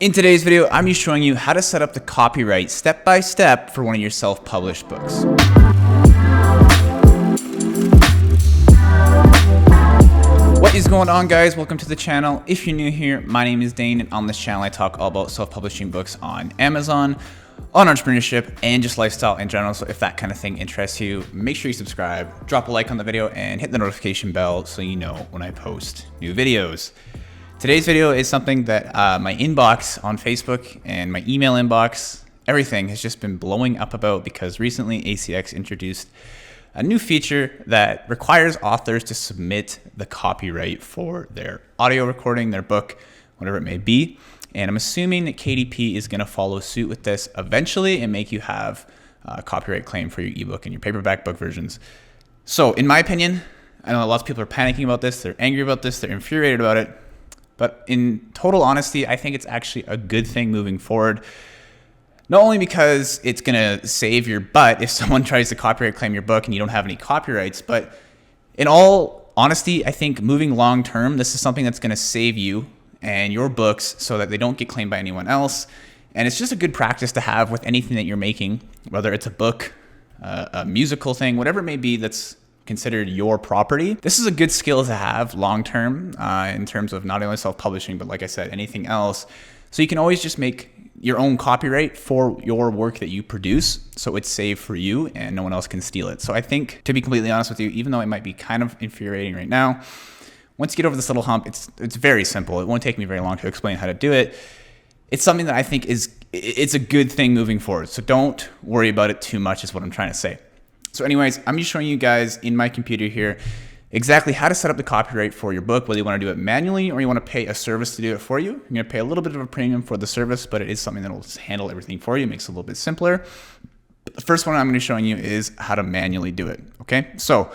In today's video, I'm just showing you how to set up the copyright step by step for one of your self-published books. What is going on, guys? Welcome to the channel. If you're new here, my name is Dane, and on this channel I talk all about self-publishing books on Amazon, on entrepreneurship, and just lifestyle in general. So if that kind of thing interests you, make sure you subscribe, drop a like on the video, and hit the notification bell so you know when I post new videos. Today's video is something that my inbox on Facebook and my email inbox, everything has just been blowing up about because recently ACX introduced a new feature that requires authors to submit the copyright for their audio recording, their book, whatever it may be. And I'm assuming that KDP is going to follow suit with this eventually and make you have a copyright claim for your ebook and your paperback book versions. So in my opinion, I know lots of people are panicking about this, they're angry about this, they're infuriated about it. But in total honesty, I think it's actually a good thing moving forward. Not only because it's gonna save your butt if someone tries to copyright claim your book and you don't have any copyrights, but in all honesty, I think moving long term, this is something that's gonna save you and your books so that they don't get claimed by anyone else. And it's just a good practice to have with anything that you're making, whether it's a book, a musical thing, whatever it may be that's considered your property. This is a good skill to have long-term in terms of not only self-publishing, but like I said, anything else. So you can always just make your own copyright for your work that you produce, so it's saved for you and no one else can steal it. So I think, to be completely honest with you, even though it might be kind of infuriating right now, once you get over this little hump, it's very simple. It won't take me very long to explain how to do it. It's something that I think it's a good thing moving forward. So don't worry about it too much is what I'm trying to say. So anyways, I'm just showing you guys in my computer here exactly how to set up the copyright for your book, whether you want to do it manually or you want to pay a service to do it for you. You're going to pay a little bit of a premium for the service, but it is something that will just handle everything for you. It makes it a little bit simpler. But the first one I'm going to be showing you is how to manually do it. Okay, so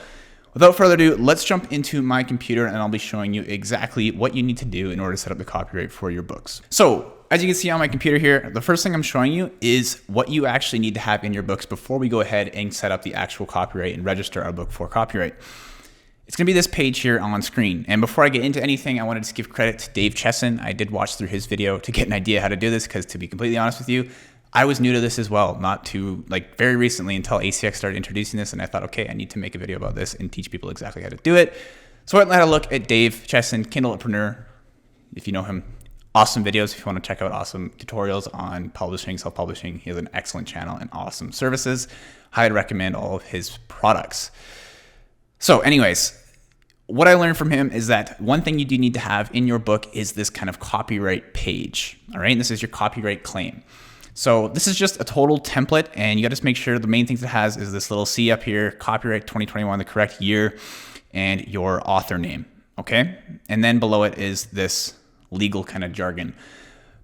without further ado, let's jump into my computer and I'll be showing you exactly what you need to do in order to set up the copyright for your books. So as you can see on my computer here, the first thing I'm showing you is what you actually need to have in your books before we go ahead and set up the actual copyright and register our book for copyright. It's going to be this page here on screen. And before I get into anything, I wanted to give credit to Dave Chesson. I did watch through his video to get an idea how to do this because, to be completely honest with you, I was new to this as well, not too very recently until ACX started introducing this, and I thought, okay, I need to make a video about this and teach people exactly how to do it. So I had a look at Dave Chesson, Kindlepreneur, if you know him. Awesome videos if you want to check out awesome tutorials on publishing, self-publishing. He has an excellent channel and awesome services. I'd recommend all of his products. So anyways, what I learned from him is that one thing you do need to have in your book is this kind of copyright page. All right, and this is your copyright claim. So this is just a total template, and you got to just make sure the main things it has is this little C up here, copyright 2021, the correct year, and your author name. Okay, and then below it is this legal kind of jargon.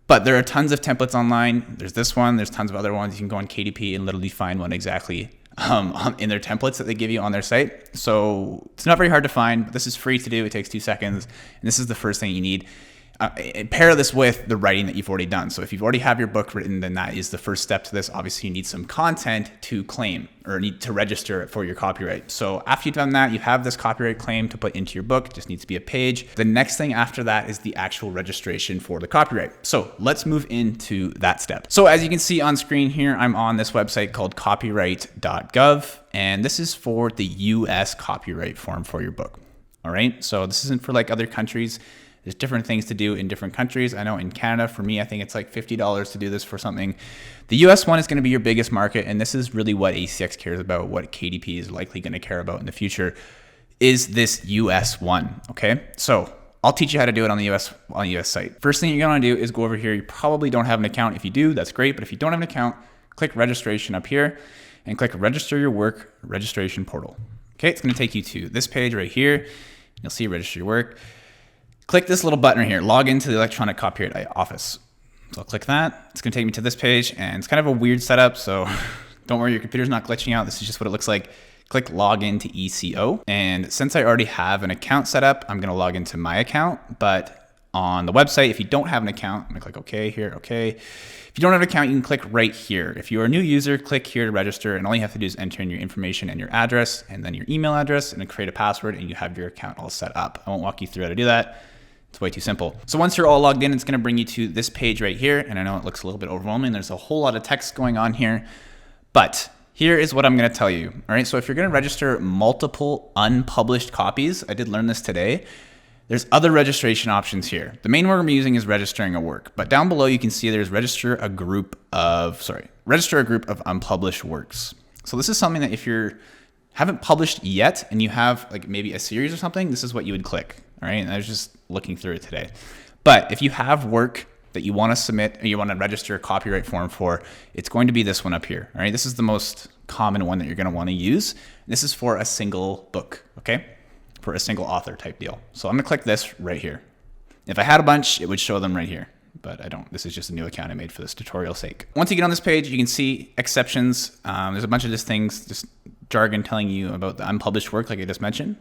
But there are tons of templates online. There's this one, there's tons of other ones. You can go on KDP and literally find one exactly in their templates that they give you on their site. So it's not very hard to find, but this is free to do. It takes 2 seconds. And this is the first thing you need. Pair this with the writing that you've already done. So if you've already have your book written, then that is the first step to this. Obviously, you need some content to claim or need to register for your copyright. So after you've done that, you have this copyright claim to put into your book. It just needs to be a page. The next thing after that is the actual registration for the copyright. So let's move into that step. So as you can see on screen here, I'm on this website called copyright.gov, and this is for the US copyright form for your book. All right, so this isn't for like other countries. There's different things to do in different countries. I know in Canada, for me, I think it's like $50 to do this for something. The US one is going to be your biggest market, and this is really what ACX cares about, what KDP is likely going to care about in the future, is this US one, okay? So I'll teach you how to do it on the US site. First thing you're going to do is go over here. You probably don't have an account. If you do, that's great, but if you don't have an account, click registration up here and click register your work registration portal. Okay, it's going to take you to this page right here. You'll see register your work. Click this little button right here, log into the electronic copyright office. So I'll click that. It's gonna take me to this page, and it's kind of a weird setup, so don't worry, your computer's not glitching out. This is just what it looks like. Click log into ECO. And since I already have an account set up, I'm gonna log into my account, but on the website, if you don't have an account, I'm gonna click okay here, okay. If you don't have an account, you can click right here. If you're a new user, click here to register, and all you have to do is enter in your information and your address, and then your email address, and then create a password, and you have your account all set up. I won't walk you through how to do that. It's way too simple. So once you're all logged in, it's gonna bring you to this page right here. And I know it looks a little bit overwhelming. There's a whole lot of text going on here, but here is what I'm gonna tell you. All right, so if you're gonna register multiple unpublished copies, I did learn this today, there's other registration options here. The main one we're using is registering a work, but down below you can see there's register a group of unpublished works. So this is something that if you haven't published yet and you have like maybe a series or something, this is what you would click. All right, and I was just looking through it today. But if you have work that you want to submit or you want to register a copyright form for, it's going to be this one up here. All right, this is the most common one that you're going to want to use. This is for a single book, okay? For a single author type deal. So I'm gonna click this right here. If I had a bunch, it would show them right here, but I don't. This is just a new account I made for this tutorial sake. Once you get on this page, you can see exceptions. There's a bunch of just things, just jargon telling you about the unpublished work like I just mentioned.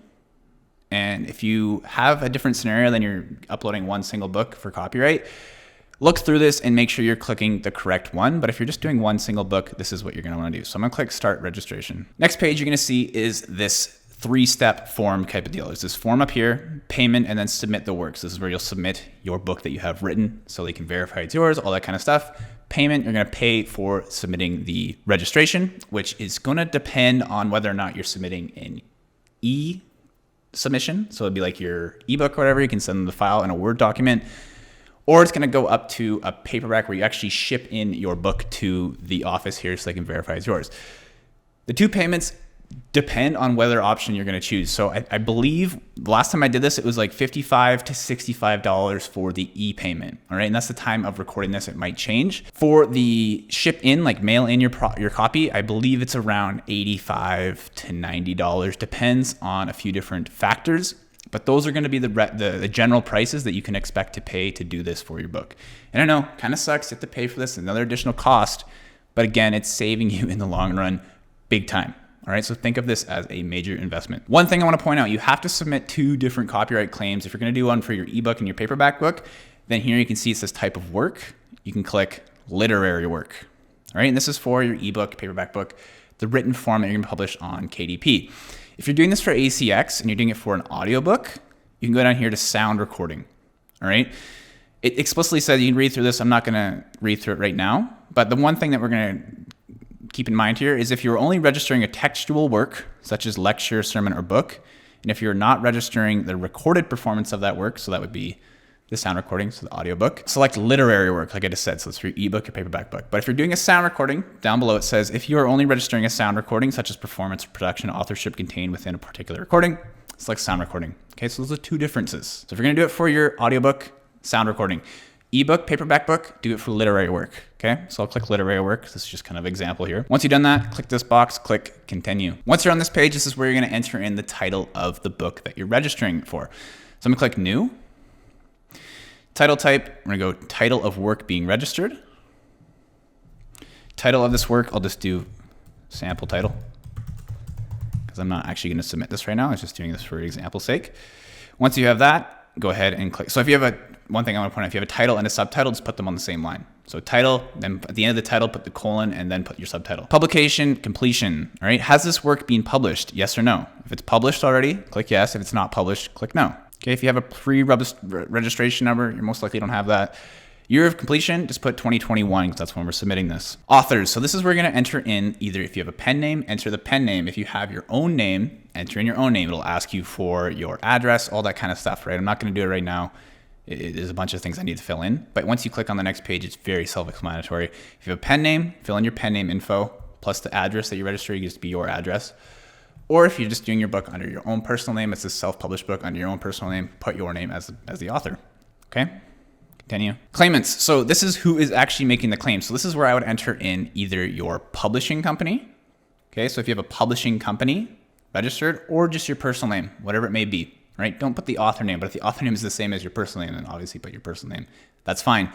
And if you have a different scenario than you're uploading one single book for copyright, look through this and make sure you're clicking the correct one. But if you're just doing one single book, this is what you're gonna wanna do. So I'm gonna click start registration. Next page you're gonna see is this 3-step form type of deal. There's this form up here, payment, and then submit the works. This is where you'll submit your book that you have written so they can verify it's yours, all that kind of stuff. Payment, you're gonna pay for submitting the registration, which is gonna depend on whether or not you're submitting an e-submission. So it'd be like your ebook or whatever, you can send them the file in a Word document, or it's gonna go up to a paperback where you actually ship in your book to the office here so they can verify it's yours. The two payments depend on whether option you're going to choose. So I believe the last time I did this, it was like $55 to $65 for the e-payment. All right. And that's the time of recording this. It might change. For the ship in, like mail in your copy, I believe it's around $85 to $90. Depends on a few different factors. But those are going to be the general prices that you can expect to pay to do this for your book. And I know, kind of sucks. You have to pay for this, another additional cost. But again, it's saving you in the long run big time. All right, so think of this as a major investment. One thing I want to point out, you have to submit 2 different copyright claims. If you're going to do one for your ebook and your paperback book, then here you can see it says type of work. You can click literary work. All right, and this is for your ebook, paperback book, the written form that you're going to publish on KDP. If you're doing this for ACX and you're doing it for an audiobook, you can go down here to sound recording. All right, it explicitly says you can read through this. I'm not going to read through it right now, but the one thing that we're going to keep in mind here is if you're only registering a textual work, such as lecture, sermon, or book, and if you're not registering the recorded performance of that work, so that would be the sound recording, so the audiobook, select literary work, like I just said, so it's for your ebook or paperback book. But if you're doing a sound recording, down below it says, if you are only registering a sound recording, such as performance, production, authorship contained within a particular recording, select sound recording. Okay, so those are 2 differences. So if you're gonna do it for your audiobook, sound recording, ebook, paperback book, do it for literary work, okay? So I'll click literary work. This is just kind of an example here. Once you've done that, click this box, click continue. Once you're on this page, this is where you're gonna enter in the title of the book that you're registering for. So I'm gonna click new. Title type, we're gonna go title of work being registered. Title of this work, I'll just do sample title because I'm not actually gonna submit this right now. I was just doing this for example's sake. Once you have that, go ahead and click. So if you have one thing I want to point out, if you have a title and a subtitle, just put them on the same line. So title, then at the end of the title, put the colon and then put your subtitle. Publication, completion, all right? Has this work been published? Yes or no? If it's published already, click yes. If it's not published, click no. Okay, if you have a pre-registration number, you most likely don't have that. Year of completion, just put 2021 because that's when we're submitting this. Authors, so this is where you're gonna enter in either if you have a pen name, enter the pen name. If you have your own name, enter in your own name. It'll ask you for your address, all that kind of stuff, right? I'm not gonna do it right now. There's a bunch of things I need to fill in, but once you click on the next page, it's very self-explanatory. If you have a pen name, fill in your pen name info, plus the address that you register, you just be your address. Or if you're just doing your book under your own personal name, it's a self-published book under your own personal name, put your name as the author, okay? Continue. Claimants, so this is who is actually making the claim. So this is where I would enter in either your publishing company, okay? So if you have a publishing company registered, or just your personal name, whatever it may be. Right? Don't put the author name, but if the author name is the same as your personal name, then obviously put your personal name. That's fine.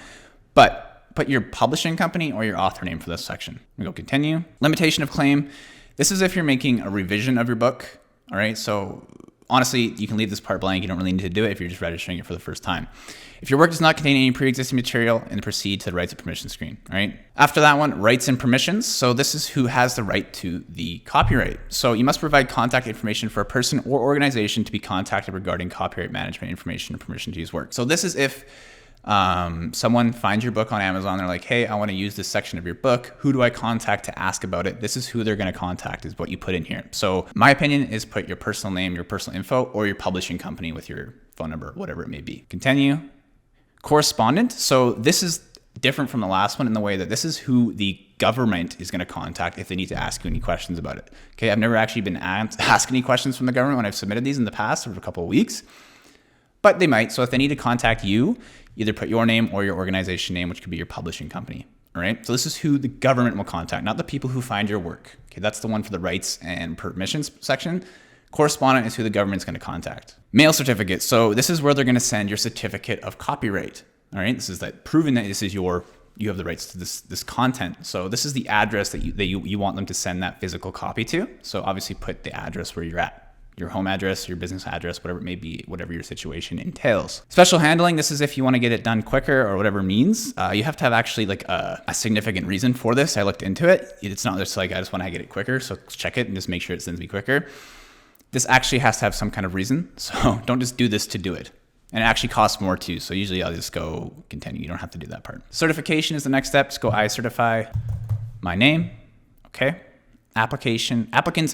But put your publishing company or your author name for this section. We go continue. Limitation of claim. This is if you're making a revision of your book. All right. So honestly, you can leave this part blank. You don't really need to do it if you're just registering it for the first time. If your work does not contain any pre-existing material, and proceed to the rights and permission screen, all right? After that one, rights and permissions. So this is who has the right to the copyright. So you must provide contact information for a person or organization to be contacted regarding copyright management information or permission to use work. So this is if someone finds your book on Amazon, they're like, hey, I want to use this section of your book. Who do I contact to ask about it? This is who they're going to contact, is what you put in here. So my opinion is put your personal name, your personal info, or your publishing company with your phone number, whatever it may be. Continue. Correspondent. So this is different from the last one in the way that this is who the government is going to contact if they need to ask you any questions about it. Okay, I've never actually been asked any questions from the government when I've submitted these in the past over a couple of weeks, but they might. So if they need to contact you, either put your name or your organization name, which could be your publishing company. All right. So this is who the government will contact, not the people who find your work. Okay, that's the one for the rights and permissions section. Correspondent is who the government's going to contact. Mail certificate. So this is where they're going to send your certificate of copyright. All right. This is that proving that this is you have the rights to this content. So this is the address that you want them to send that physical copy to. So obviously put the address where you're at, your home address, your business address, whatever it may be, whatever your situation entails. Special handling. This is if you want to get it done quicker or whatever means. You have to have actually like a significant reason for this. I looked into it. It's not just like, I just want to get it quicker. So check it and just make sure it sends me quicker. This actually has to have some kind of reason. So don't just do this to do it. And it actually costs more too. So usually I'll just go continue. You don't have to do that part. Certification is the next step. Just go I certify my name. Okay. Applicant's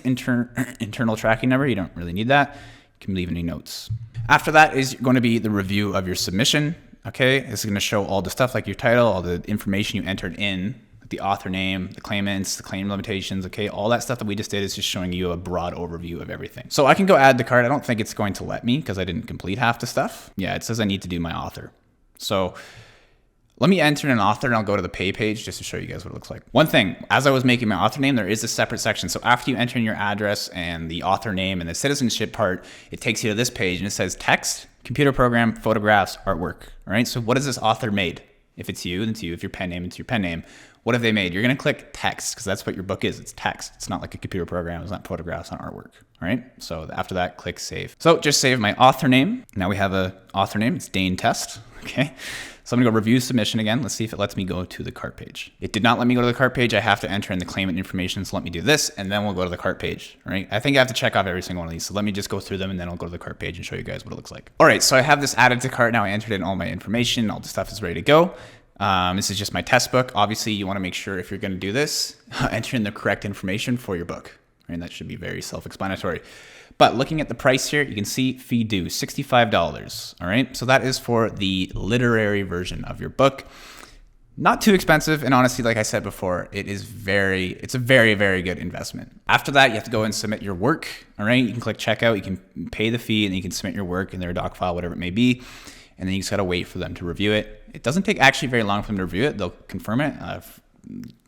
internal tracking number. You don't really need that. You can leave any notes. After that is going to be the review of your submission. Okay. This is going to show all the stuff like your title, all the information you entered in, the author name, the claimants, the claim limitations, okay? All that stuff that we just did is just showing you a broad overview of everything. So I can go add the card. I don't think it's going to let me because I didn't complete half the stuff. Yeah, it says I need to do my author. So let me enter an author and I'll go to the pay page just to show you guys what it looks like. One thing, as I was making my author name, there is a separate section. So after you enter in your address and the author name and the citizenship part, it takes you to this page and it says text, computer program, photographs, artwork, all right? So what has this author made? If it's you, then it's you. If your pen name, it's your pen name. What have they made? You're going to click text because that's what your book is. It's text. It's not like a computer program. It's not photographs, not artwork. All right. So after that, click save. So just save my author name. Now we have a author name. It's Dane Test. Okay. So I'm going to go review submission again. Let's see if it lets me go to the cart page. It did not let me go to the cart page. I have to enter in the claimant information. So let me do this and then we'll go to the cart page. All right. I think I have to check off every single one of these. So let me just go through them and then I'll go to the cart page and show you guys what it looks like. All right. So I have this added to cart. Now I entered in all my information. All the stuff is ready to go. This is just my test book. Obviously, you want to make sure if you're going to do this, enter in the correct information for your book. And that should be very self-explanatory. But looking at the price here, you can see fee due, $65. All right. So that is for the literary version of your book. Not too expensive. And honestly, like I said before, it's a very, very good investment. After that, you have to go and submit your work. All right. You can click checkout. You can pay the fee and you can submit your work in their doc file, whatever it may be. And then you just got to wait for them to review it. It doesn't take actually very long for them to review it. They'll confirm it.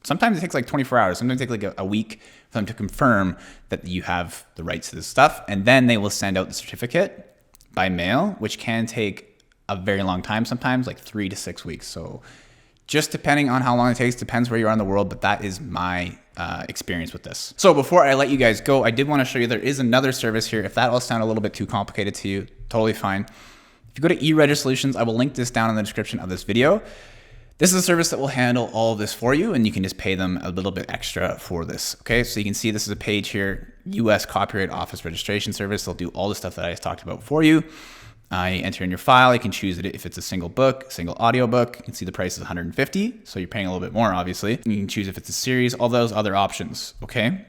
Sometimes it takes like 24 hours. Sometimes it takes like a week for them to confirm that you have the rights to this stuff. And then they will send out the certificate by mail, which can take a very long time, sometimes like 3 to 6 weeks. So just depending on how long it takes, depends where you are in the world, but that is my experience with this. So before I let you guys go, I did want to show you there is another service here. If that all sounded a little bit too complicated to you, totally fine. If you go to eRegister Solutions, I will link this down in the description of this video. This is a service that will handle all of this for you, and you can just pay them a little bit extra for this. Okay, so you can see this is a page here, US Copyright Office Registration Service. They'll do all the stuff that I just talked about for you. You enter in your file. You can choose it if it's a single book, single audio book. You can see the price is $150, so you're paying a little bit more, obviously. You can choose if it's a series, all those other options. Okay.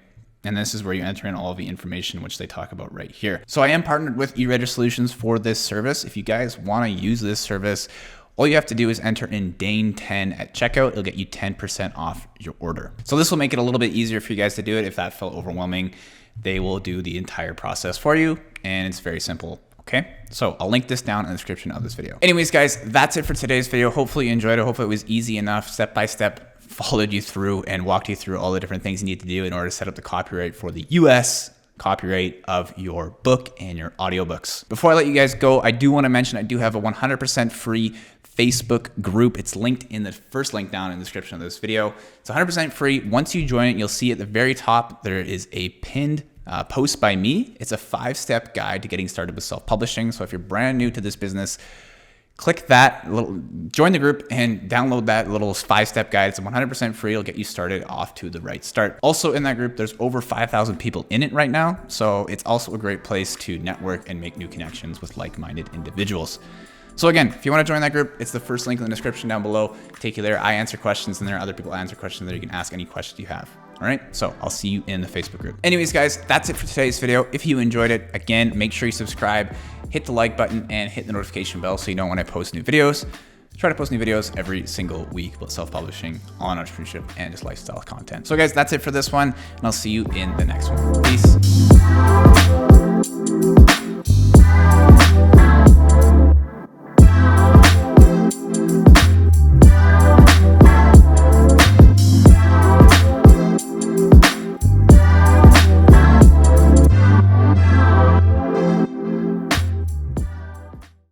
And this is where you enter in all of the information, which they talk about right here. So I am partnered with eRegister Solutions for this service. If you guys want to use this service, all you have to do is enter in Dane10 at checkout. It'll get you 10% off your order. So this will make it a little bit easier for you guys to do it. If that felt overwhelming, they will do the entire process for you. And it's very simple. Okay, so I'll link this down in the description of this video. Anyways, guys, that's it for today's video. Hopefully you enjoyed it. Hopefully it was easy enough, step by step, followed you through and walked you through all the different things you need to do in order to set up the copyright for the US copyright of your book and your audiobooks. Before I let you guys go, I do want to mention I do have a 100% free Facebook group. It's linked in the first link down in the description of this video. It's 100% free. Once you join it, you'll see at the very top there is a pinned post by me. It's a 5-step guide to getting started with self-publishing. So if you're brand new to this business, click that, join the group and download that little 5-step guide. It's 100% free. It'll get you started off to the right start. Also in that group, there's over 5,000 people in it right now. So it's also a great place to network and make new connections with like-minded individuals. So again, if you want to join that group, it's the first link in the description down below. Take you there. I answer questions and there are other people answer questions there. You can ask any questions you have. All right, so I'll see you in the Facebook group. Anyways, guys, that's it for today's video. If you enjoyed it, again, make sure you subscribe, hit the like button, and hit the notification bell so you know when I post new videos. Try to post new videos every single week about self-publishing, online entrepreneurship, and just lifestyle content. So guys, that's it for this one, and I'll see you in the next one. Peace.